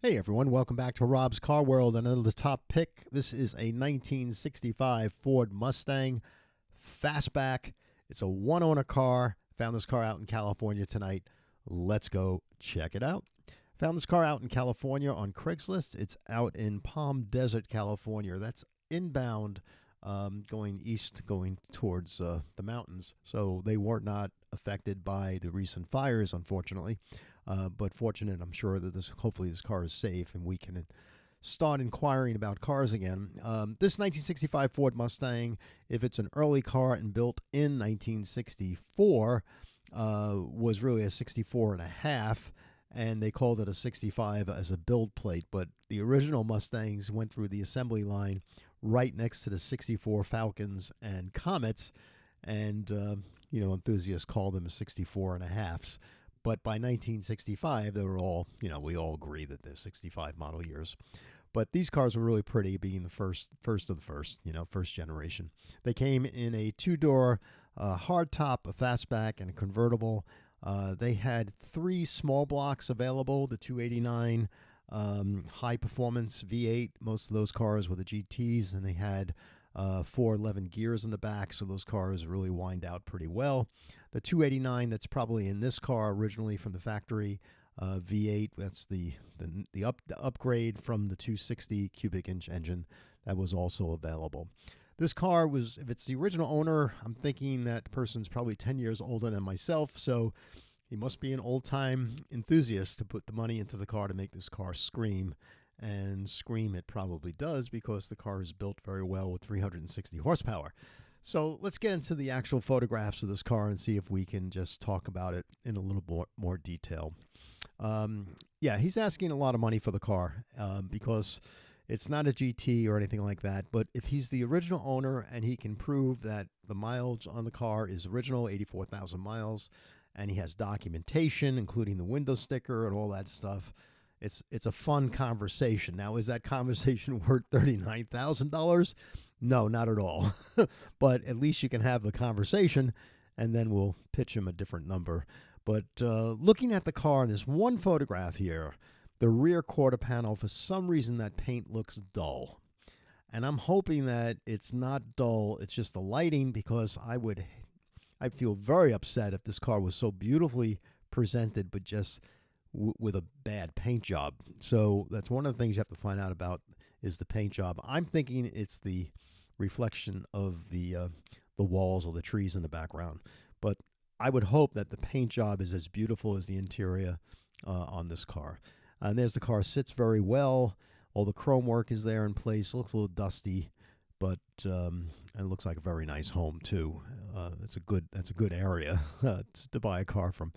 Hey everyone, welcome back to Rob's Car World. Another top pick. This is a 1965 Ford Mustang Fastback. It's a one-owner car. Found this car out in California tonight. Let's go check it out. Found this car out in California on Craigslist. It's out in Palm Desert, California. That's inbound, going east, going towards the mountains. So they were not affected by the recent fires, unfortunately. But fortunate, I'm sure that hopefully this car is safe and we can start inquiring about cars again. This 1965 Ford Mustang, if it's an early car and built in 1964, was really a 64 and a half, and they called it a 65 as a build plate. But the original Mustangs went through the assembly line right next to the 64 Falcons and Comets, and enthusiasts call them 64 and a halves. But by 1965, they were all, we all agree that they're 65 model years. But these cars were really pretty, being the first of the first generation. They came in a two-door hardtop, a fastback, and a convertible. They had three small blocks available, the 289 high-performance V8. Most of those cars were the GTs, and they had 411 gears in the back, so those cars really wind out pretty well. The 289 that's probably in this car originally from the factory, V8, that's the upgrade from the 260 cubic inch engine that was also available. This car was, if it's the original owner, I'm thinking that person's probably 10 years older than myself, so he must be an old-time enthusiast to put the money into the car to make this car scream. And scream it probably does, because the car is built very well with 360 horsepower. So let's get into the actual photographs of this car and see if we can just talk about it in a little more detail. He's asking a lot of money for the car because it's not a GT or anything like that. But if he's the original owner and he can prove that the mileage on the car is original, 84,000 miles, and he has documentation, including the window sticker and all that stuff, it's a fun conversation. Now, is that conversation worth $39,000? No, not at all. But at least you can have the conversation, and then we'll pitch him a different number. But looking at the car, there's one photograph here. The rear quarter panel, for some reason, that paint looks dull. And I'm hoping that it's not dull. It's just the lighting, because I'd feel very upset if this car was so beautifully presented, but just with a bad paint job. So that's one of the things you have to find out about, is the paint job. I'm thinking it's the reflection of the walls or the trees in the background. But I would hope that the paint job is as beautiful as the interior on this car. And there's the car, sits very well. All the chrome work is there in place. It looks a little dusty, but it looks like a very nice home too. That's a good area to buy a car from.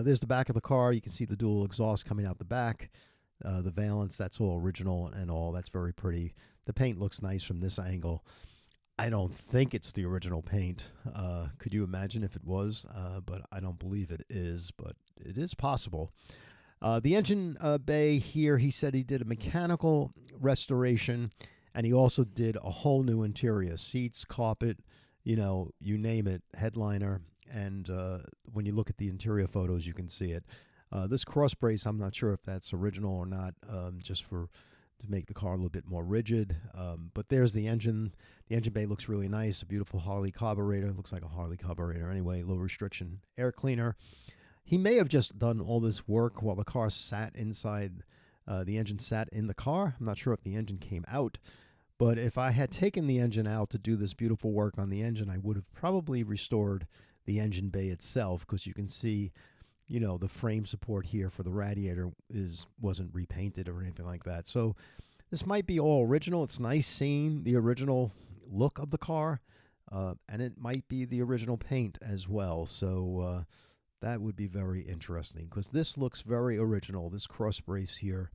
There's the back of the car. You can see the dual exhaust coming out the back. The valance, that's all original and all. That's very pretty. The paint looks nice from this angle. I don't think it's the original paint. Could you imagine if it was? But I don't believe it is, but it is possible. The engine bay here, he said he did a mechanical restoration, and he also did a whole new interior, seats, carpet, you name it, headliner. And when you look at the interior photos, you can see it. This cross brace, I'm not sure if that's original or not, just to make the car a little bit more rigid. But there's the engine. The engine bay looks really nice. A beautiful Harley carburetor. Looks like a Harley carburetor anyway. Low restriction air cleaner. He may have just done all this work while the car sat inside. The engine sat in the car. I'm not sure if the engine came out. But if I had taken the engine out to do this beautiful work on the engine, I would have probably restored the engine bay itself, because you can see, the frame support here for the radiator wasn't repainted or anything like that. So this might be all original. It's nice seeing the original look of the car, and it might be the original paint as well. So that would be very interesting, because this looks very original. This cross brace here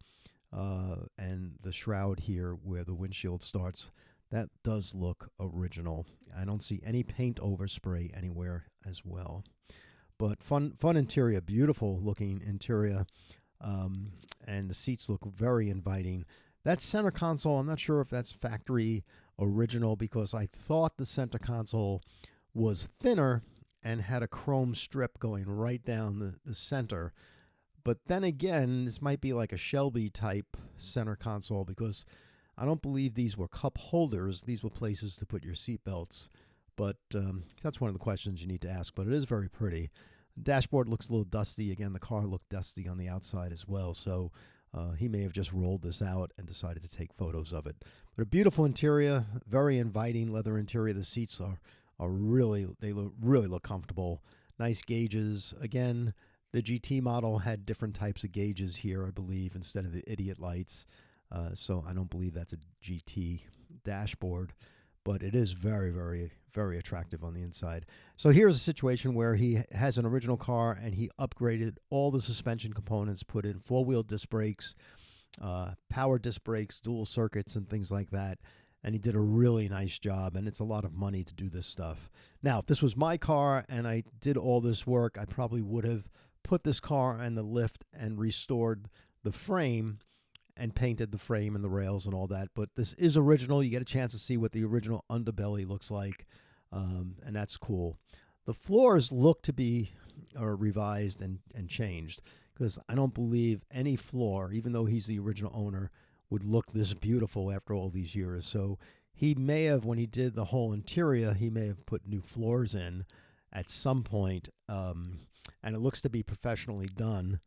and the shroud here where the windshield starts, that does look original. I don't see any paint overspray anywhere as well. But fun interior, beautiful looking interior, and the seats look very inviting. That center console, I'm not sure if that's factory original, because I thought the center console was thinner and had a chrome strip going right down the center. But then again, this might be like a Shelby type center console because I don't believe these were cup holders. These were places to put your seat belts. But that's one of the questions you need to ask. But it is very pretty. The dashboard looks a little dusty. Again, the car looked dusty on the outside as well. So he may have just rolled this out and decided to take photos of it. But a beautiful interior, very inviting leather interior. The seats are really, really look comfortable. Nice gauges. Again, the GT model had different types of gauges here, I believe, instead of the idiot lights. So I don't believe that's a GT dashboard, but it is very, very, very attractive on the inside. So here's a situation where he has an original car and he upgraded all the suspension components, put in four-wheel disc brakes, power disc brakes, dual circuits, and things like that. And he did a really nice job, and it's a lot of money to do this stuff. Now, if this was my car and I did all this work, I probably would have put this car on the lift and restored the frame and painted the frame and the rails and all that. But this is original. You get a chance to see what the original underbelly looks like, and that's cool. The floors look to be revised and changed because I don't believe any floor, even though he's the original owner, would look this beautiful after all these years. So he may have, when he did the whole interior, he may have put new floors in at some point, and it looks to be professionally done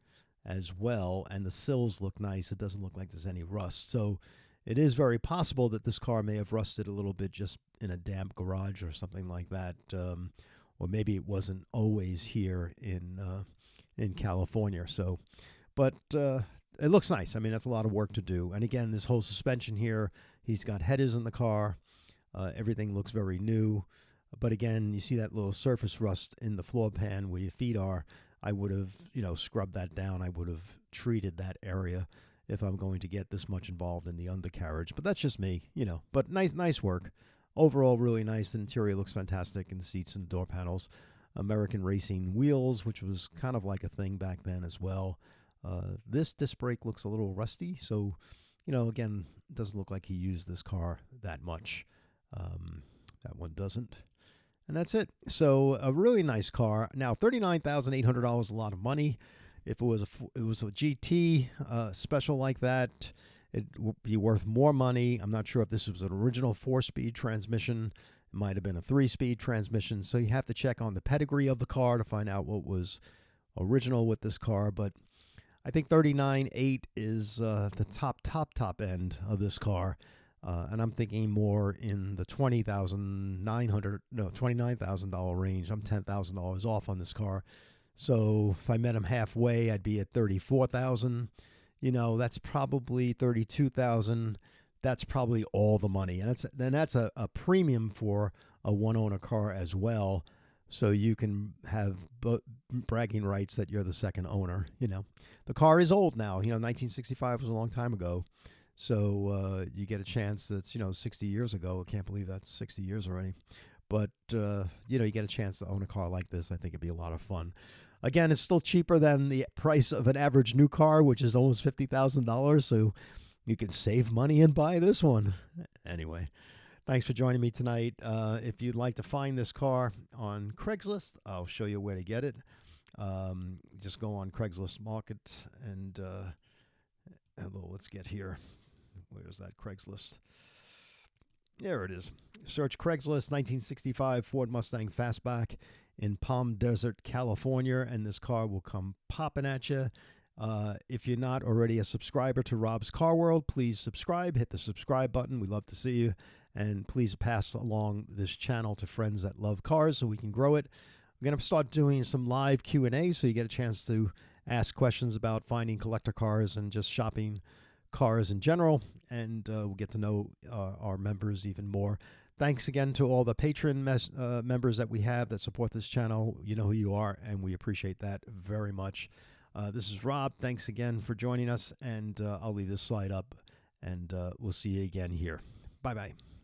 as well, and the sills look nice. It doesn't look like there's any rust. So it is very possible that this car may have rusted a little bit just in a damp garage or something like that, or maybe it wasn't always here in California. So, but it looks nice. I mean, that's a lot of work to do. And again, this whole suspension here, he's got headers in the car. Everything looks very new. But again, you see that little surface rust in the floor pan where your feet are. I would have, scrubbed that down. I would have treated that area if I'm going to get this much involved in the undercarriage. But that's just me, But nice work. Overall, really nice. The interior looks fantastic in the seats and the door panels. American Racing wheels, which was kind of like a thing back then as well. This disc brake looks a little rusty. So, again, it doesn't look like he used this car that much. That one doesn't. And that's it. So a really nice car. Now, $39,800 is a lot of money. If it was a GT special like that, it would be worth more money. I'm not sure if this was an original 4-speed transmission. It might have been a 3-speed transmission. So you have to check on the pedigree of the car to find out what was original with this car. But I think $39,800 is the top end of this car. And I'm thinking more in the $29,000 range. I'm $10,000 off on this car. So if I met him halfway, I'd be at $34,000. That's probably $32,000. That's probably all the money. And that's a premium for a one-owner car as well. So you can have bragging rights that you're the second owner. The car is old now. 1965 was a long time ago. So you get a chance that's, 60 years ago. I can't believe that's 60 years already. But, you get a chance to own a car like this. I think it'd be a lot of fun. Again, it's still cheaper than the price of an average new car, which is almost $50,000. So you can save money and buy this one. Anyway, thanks for joining me tonight. If you'd like to find this car on Craigslist, I'll show you where to get it. Just go on Craigslist Market and hello, let's get here. Where's that Craigslist? There it is. Search Craigslist 1965 Ford Mustang Fastback in Palm Desert, California, and this car will come popping at you. If you're not already a subscriber to Rob's Car World, please subscribe. Hit the subscribe button. We'd love to see you. And please pass along this channel to friends that love cars so we can grow it. We're going to start doing some live Q&A so you get a chance to ask questions about finding collector cars and just shopping cars in general, and we'll get to know our members even more. Thanks again to all the patron members that we have that support this channel. You know who you are, and we appreciate that very much. This is Rob. Thanks again for joining us, and I'll leave this slide up, and we'll see you again here. Bye-bye.